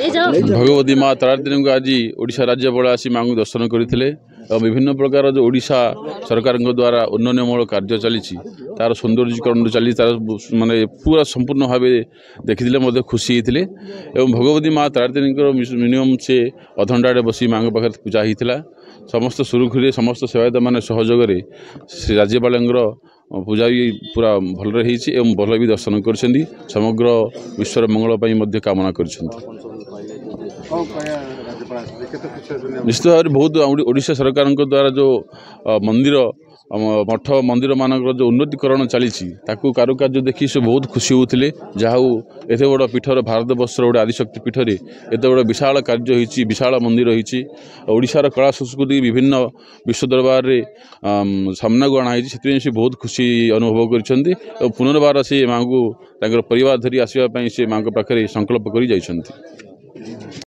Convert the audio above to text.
भगवती माँ तारातारिणी को आज ओडिशा राज्यपाल आसी माँ को दर्शन करते विभिन्न प्रकार जो ओडिशा सरकार द्वारा उन्नयनमूलक कार्य चली तार सौंदर्यीकरण चली तार माने पूरा संपूर्ण भाव देखते खुशी होते भगवती माँ तारातारिणी मिनिमम से अधघंटा बसी माँ पाखे पूजा होता समस्त सुरुखुरी समस्त सेवायत मान सहयोग से राज्यपाल पूजा भी पूरा भल भल भी दर्शन कर समग्र विश्वर मंगल कामना कर निश्चित भाव बहुत ओडिशा सरकार द्वारा जो मंदिर मठ मंदिर मानक जो उन्नतीकरण चली कारुकार्य देखी से बहुत खुशी होते जहाँ एत बड़ पीठर भारत वर्षर गोटे आदिशक्ति पीठर एत बड़ विशाल कार्य होती विशाल मंदिर होती ओडिशार कला संस्कृति विभिन्न विश्व दरबार में सामना को अणाई से बहुत खुशी अनुभव कर पुनर्बार से माँ को परिवार धरी आसवाई से माँ पाखे संकल्प कर।